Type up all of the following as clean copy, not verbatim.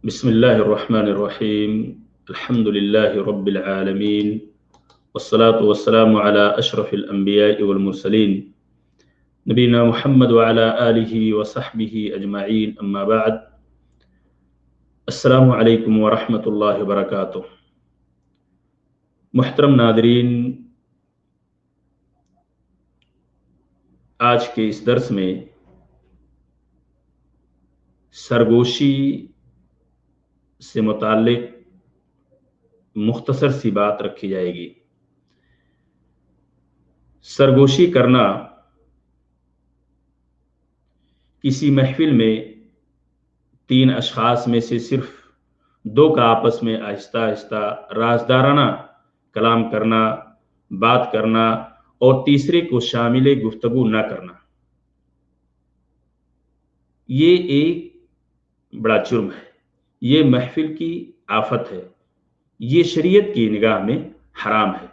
بسم الله الرحمن الرحيم. الحمد لله رب العالمين، والصلاة والسلام على أشرف الأنبياء والمرسلين نبينا محمد وعلى آله وصحبه أجمعين، أما بعد. السلام علیکم ورحمۃ اللہ وبرکاتہ. محترم ناظرین، آج کے اس درس میں سرگوشی سے متعلق مختصر سی بات رکھی جائے گی. سرگوشی کرنا کسی محفل میں تین اشخاص میں سے صرف دو کا آپس میں آہستہ آہستہ رازدارانہ کلام کرنا، بات کرنا اور تیسرے کو شامل گفتگو نہ کرنا، یہ ایک بڑا جرم ہے، یہ محفل کی آفت ہے، یہ شریعت کی نگاہ میں حرام ہے.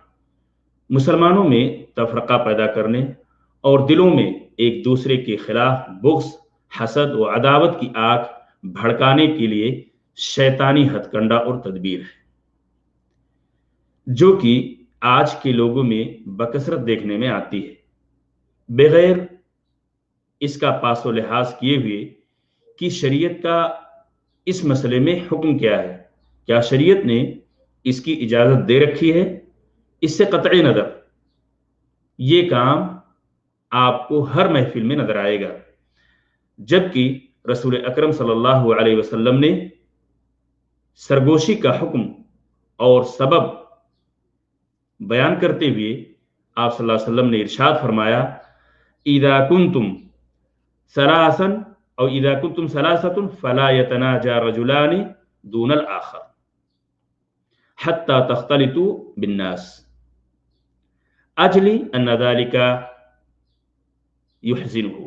مسلمانوں میں تفرقہ پیدا کرنے اور دلوں میں ایک دوسرے کے خلاف بغض، حسد و عداوت کی آگ بھڑکانے کے لیے شیطانی ہتھ کنڈا اور تدبیر ہے، جو کہ آج کے لوگوں میں بکثرت دیکھنے میں آتی ہے، بغیر اس کا پاس و لحاظ کیے ہوئے کہ شریعت کا اس مسئلے میں حکم کیا ہے. کیا شریعت نے اس کی اجازت دے رکھی ہے؟ اس سے قطعی نظر یہ کام آپ کو ہر محفل میں نظر آئے گا، جبکہ رسول اکرم صلی اللہ علیہ وسلم نے سرگوشی کا حکم اور سبب بیان کرتے ہوئے آپ صلی اللہ علیہ وسلم نے ارشاد فرمایا: اذا کنتم ثلاثا او اذا کنتم ثلاثة فلا يتناجى رجلان دون الآخر حتى تختلطوا بالناس اجلی ان ذلك يحزنه.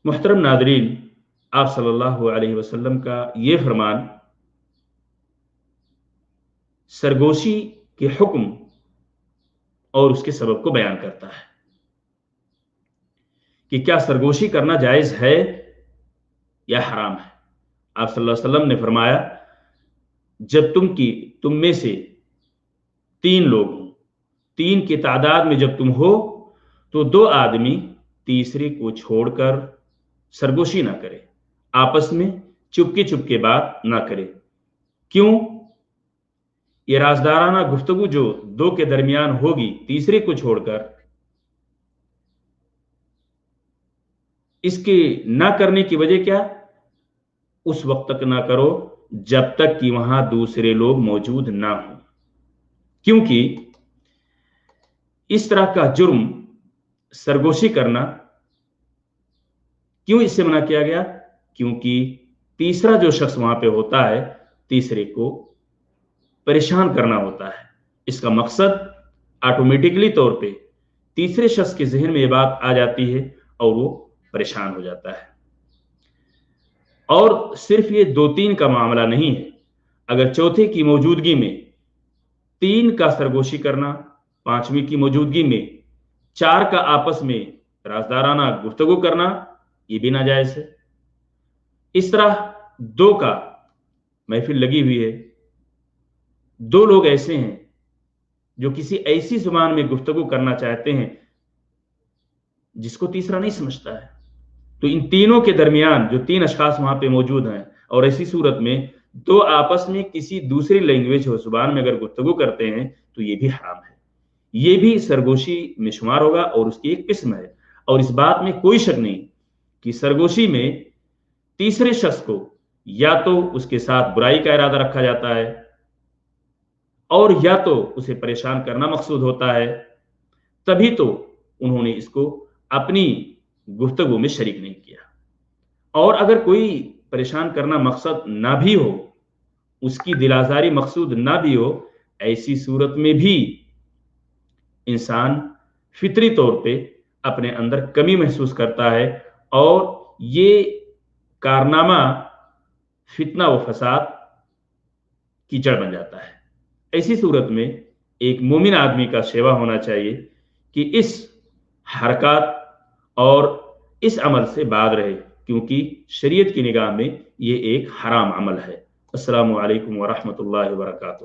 محترم ناظرین، آپ صلی اللہ علیہ وسلم کا یہ فرمان سرگوشی کے حکم اور اس کے سبب کو بیان کرتا ہے کہ کیا سرگوشی کرنا جائز ہے یا حرام ہے. آپ صلی اللہ علیہ وسلم نے فرمایا: جب تم میں سے تین لوگ ہوں، تین کی تعداد میں جب تم ہو تو دو آدمی تیسرے کو چھوڑ کر سرگوشی نہ کرے، آپس میں چپکے بات نہ کرے. کیوں؟ یہ رازدارانہ گفتگو جو دو کے درمیان ہوگی تیسرے کو چھوڑ کر، اس کے نہ کرنے کی وجہ کیا؟ اس وقت تک نہ کرو جب تک کہ وہاں دوسرے لوگ موجود نہ ہوں، کیونکہ اس طرح کا جرم سرگوشی کرنا کیوں اس سے منع کیا گیا؟ کیونکہ تیسرا جو شخص وہاں پہ ہوتا ہے تیسرے کو پریشان کرنا ہوتا ہے. اس کا مقصد آٹومیٹکلی طور پہ تیسرے شخص کے ذہن میں یہ بات آ جاتی ہے اور وہ پریشان ہو جاتا ہے. اور صرف یہ دو تین کا معاملہ نہیں ہے، اگر چوتھے کی موجودگی میں تین کا سرگوشی کرنا، پانچویں کی موجودگی میں چار کا آپس میں رازدارانہ گفتگو کرنا، یہ بھی ناجائز ہے. اس طرح دو کا محفل لگی ہوئی ہے، دو لوگ ایسے ہیں جو کسی ایسی زبان میں گفتگو کرنا چاہتے ہیں جس کو تیسرا نہیں سمجھتا ہے، تو ان تینوں کے درمیان جو تین اشخاص وہاں پہ موجود ہیں اور ایسی صورت میں دو آپس میں کسی دوسری لینگویج اور زبان میں اگر گفتگو کرتے ہیں تو یہ بھی حرام ہے، یہ بھی سرگوشی میں شمار ہوگا اور اس کی ایک قسم ہے. اور اس بات میں کوئی شک نہیں کہ سرگوشی میں تیسرے شخص کو یا تو اس کے ساتھ برائی کا ارادہ رکھا جاتا ہے اور یا تو اسے پریشان کرنا مقصود ہوتا ہے، تبھی تو انہوں نے اس کو اپنی گفتگو میں شریک نہیں کیا. اور اگر کوئی پریشان کرنا مقصد نہ بھی ہو، اس کی دل آزاری مقصود نہ بھی ہو، ایسی صورت میں بھی انسان فطری طور پہ اپنے اندر کمی محسوس کرتا ہے اور یہ کارنامہ فتنہ و فساد کی جڑ بن جاتا ہے. ایسی صورت میں ایک مومن آدمی کا شیوا ہونا چاہیے کہ اس حرکات اور اس عمل سے باز رہے. کیونکہ شریعت کی نگاہ میں یہ ایک حرام عمل ہے۔ السلام علیکم ورحمۃ اللہ وبرکاتہ۔